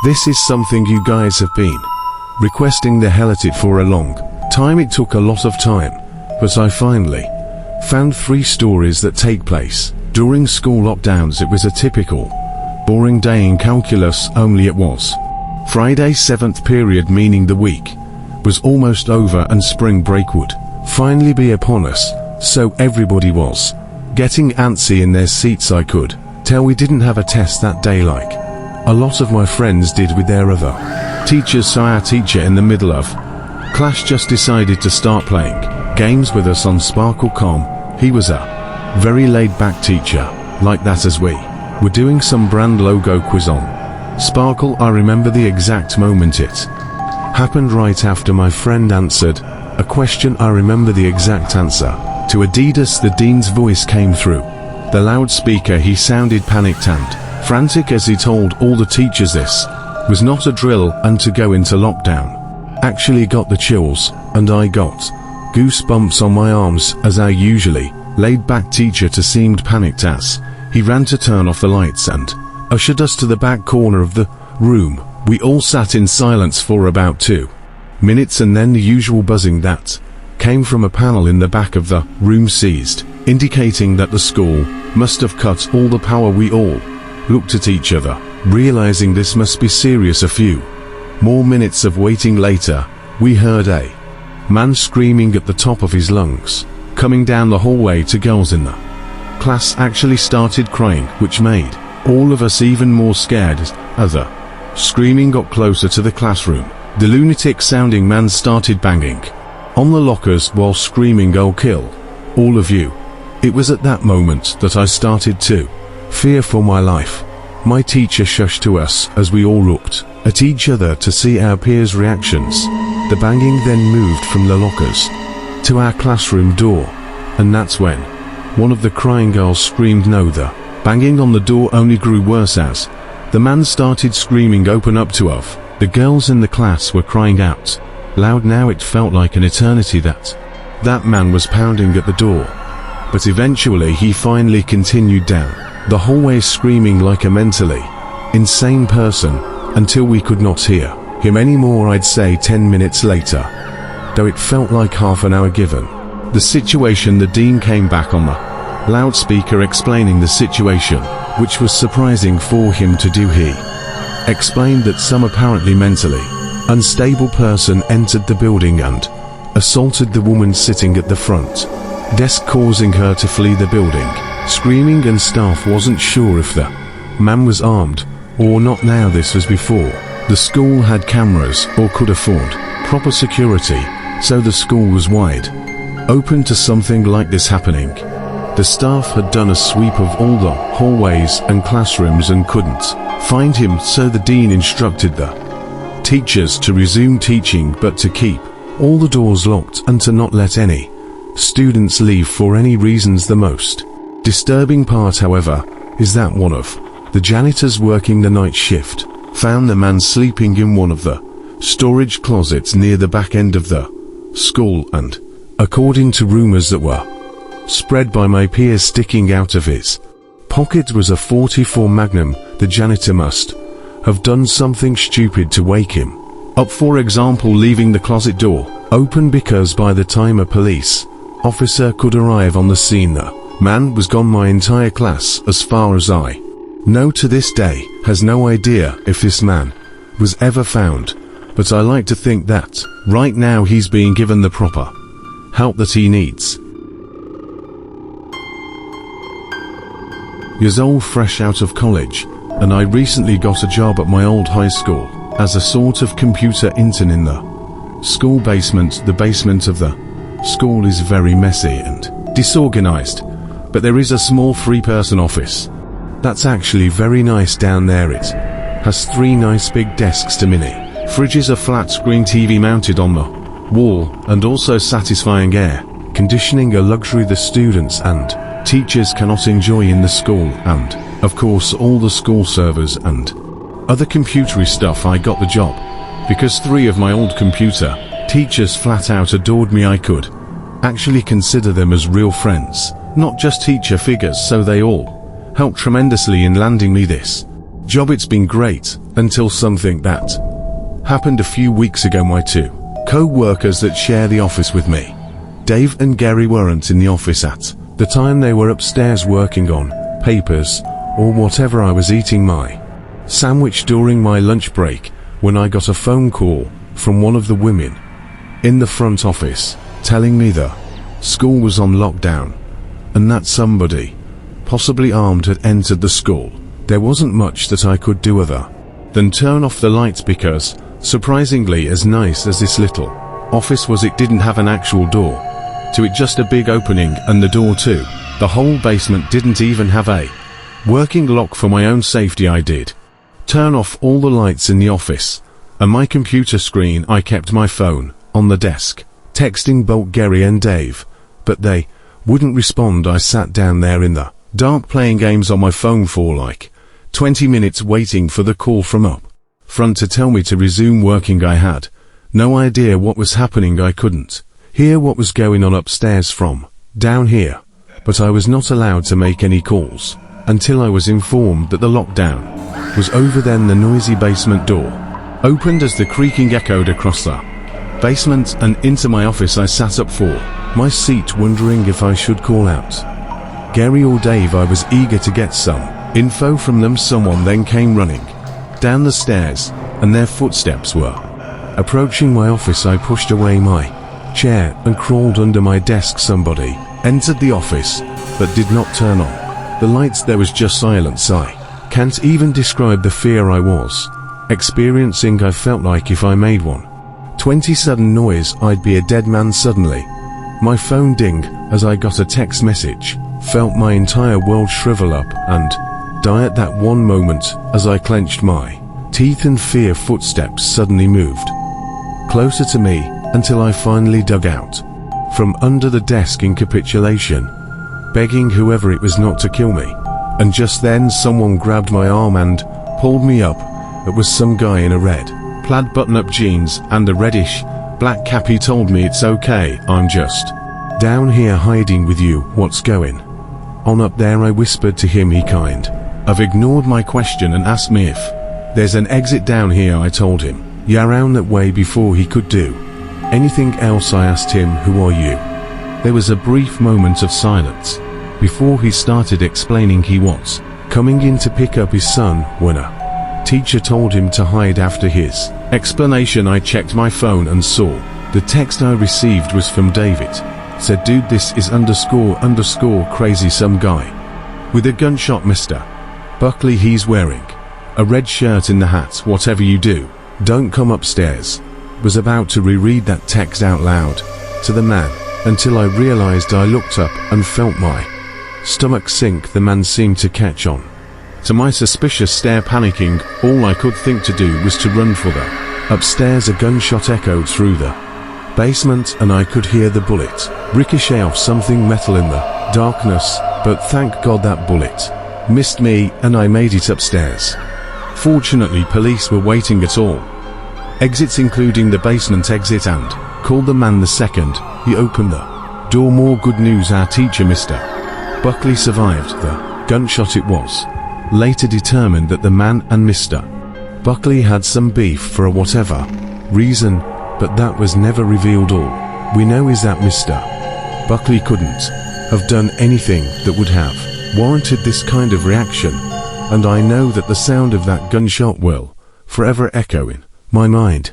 This is something you guys have been requesting the hell at it for a long time. It took a lot of time, but I finally found 3 stories that take place during school lockdowns. It was a typical boring day in calculus, only it was Friday 7th period, meaning the week was almost over and spring break would finally be upon us, so everybody was getting antsy in their seats. I could tell we didn't have a test that day like a lot of my friends did with their other teachers, so our teacher in the middle of class just decided to start playing games with us on Sparkle.com. He was a very laid-back teacher, like that, as we were doing some brand logo quiz on Sparkle. I remember the exact moment it happened, right after my friend answered a question. I remember the exact answer to Adidas. The dean's voice came through the loudspeaker. He sounded panicked and frantic as he told all the teachers this was not a drill and to go into lockdown. Actually got the chills, and I got goosebumps on my arms, as our usually laid-back teacher seemed panicked as he ran to turn off the lights and ushered us to the back corner of the room. We all sat in silence for about 2 minutes, and then the usual buzzing that came from a panel in the back of the room ceased, indicating that the school must have cut all the power. We all looked at each other, realizing this must be serious. A few more minutes of waiting later, we heard a man screaming at the top of his lungs, coming down the hallway to girls in the class. Actually started crying, which made all of us even more scared as the screaming got closer to the classroom. The lunatic-sounding man started banging on the lockers while screaming, "I'll kill all of you." It was at that moment that I started to fear for my life. My teacher shushed to us as we all looked at each other to see our peers' reactions. The banging then moved from the lockers to our classroom door, and that's when one of the crying girls screamed no. The banging on the door only grew worse as the man started screaming, "Open up to us." The girls in the class were crying out loud. Now it felt like an eternity that man was pounding at the door, but eventually he finally continued down the hallway screaming like a mentally insane person until we could not hear him anymore. I'd say 10 minutes later, though it felt like half an hour given the situation. The dean came back on the loudspeaker explaining the situation, which was surprising for him to do. He explained that some apparently mentally unstable person entered the building and assaulted the woman sitting at the front desk, causing her to flee the building screaming, and staff wasn't sure if the man was armed or not. Now this was before the school had cameras or could afford proper security, so the school was wide open to something like this happening. The staff had done a sweep of all the hallways and classrooms and couldn't find him, so the dean instructed the teachers to resume teaching, but to keep all the doors locked and to not let any students leave for any reasons. The most disturbing part, however, is that one of the janitors working the night shift found the man sleeping in one of the storage closets near the back end of the school, and according to rumors that were spread by my peers, sticking out of his pocket was a .44 Magnum. The janitor must have done something stupid to wake him up, for example leaving the closet door open, because by the time a police officer could arrive on the scene, the man was gone. My entire class, as far as I know to this day, has no idea if this man was ever found, but I like to think that right now he's being given the proper help that he needs. Years old, fresh out of college, and I recently got a job at my old high school as a sort of computer intern in the school basement. The basement of the school is very messy and disorganized, but there is a small 3-person office that's actually very nice down there. It has 3 nice big desks to mini fridges, a flat screen TV mounted on the wall, and also satisfying air conditioning, a luxury the students and teachers cannot enjoy in the school, and of course all the school servers and other computery stuff. I got the job because 3 of my old computer teachers flat out adored me. I could actually consider them as real friends, not just teacher figures, so they all helped tremendously in landing me this Job, it's been great, until something that happened a few weeks ago. My two co-workers that share the office with me, Dave and Gary, weren't in the office at the time. They were upstairs working on papers or whatever. I was eating my sandwich during my lunch break when I got a phone call from one of the women in the front office telling me the school was on lockdown and that somebody, possibly armed, had entered the school. There wasn't much that I could do other than turn off the lights because, surprisingly, as nice as this little office was, it didn't have an actual door to it, just a big opening, and the door to the whole basement didn't even have a working lock. For my own safety, I did turn off all the lights in the office and my computer screen. I kept my phone on the desk, texting both Gary and Dave, but they wouldn't respond. I sat down there in the dark playing games on my phone for like 20 minutes waiting for the call from up front to tell me to resume working. I had no idea what was happening. I couldn't hear what was going on upstairs from down here, but I was not allowed to make any calls until I was informed that the lockdown was over. Then the noisy basement door opened as the creaking echoed across the basement and into my office. I sat up for my seat wondering if I should call out Gary or Dave. I was eager to get some info from them. Someone then came running down the stairs and their footsteps were approaching my office. I pushed away my chair and crawled under my desk. Somebody entered the office but did not turn on the lights. There was just silence. I can't even describe the fear I was experiencing. I felt like if I made one 20 sudden noise, I'd be a dead man. Suddenly, my phone dinged as I got a text message. Felt my entire world shrivel up and die at that one moment as I clenched my teeth in fear. Footsteps suddenly moved closer to me until I finally dug out from under the desk in capitulation, begging whoever it was not to kill me. And just then someone grabbed my arm and pulled me up. It was some guy in a red plaid button-up jeans and a reddish black cap. He told me, "It's okay, I'm just down here hiding with you. What's going on up there?" I whispered to him. He kind of ignored my question and asked me if there's an exit down here. I told him, "Yeah, around that way." Before he could do anything else, I asked him, "Who are you?" There was a brief moment of silence before he started explaining he was coming in to pick up his son when a teacher told him to hide. After his explanation, I checked my phone and saw the text I received was from David. Said, "Dude, this is __ crazy. Some guy with a gunshot, Mr. Buckley. He's wearing a red shirt in the hat. Whatever you do, don't come upstairs." Was about to reread that text out loud to the man until I realized. I looked up and felt my stomach sink. The man seemed to catch on to my suspicious stare. Panicking, all I could think to do was to run for the upstairs. A gunshot echoed through the basement and I could hear the bullet ricochet off something metal in the darkness, but thank God that bullet missed me and I made it upstairs. Fortunately, police were waiting at all exits, including the basement exit, and called the man the second he opened the door. More good news, our teacher, Mr. Buckley, survived the gunshot. It was later determined that the man and Mr. Buckley had some beef for a whatever reason, but that was never revealed. All we know is that Mr. Buckley couldn't have done anything that would have warranted this kind of reaction, and I know that the sound of that gunshot will forever echo in my mind.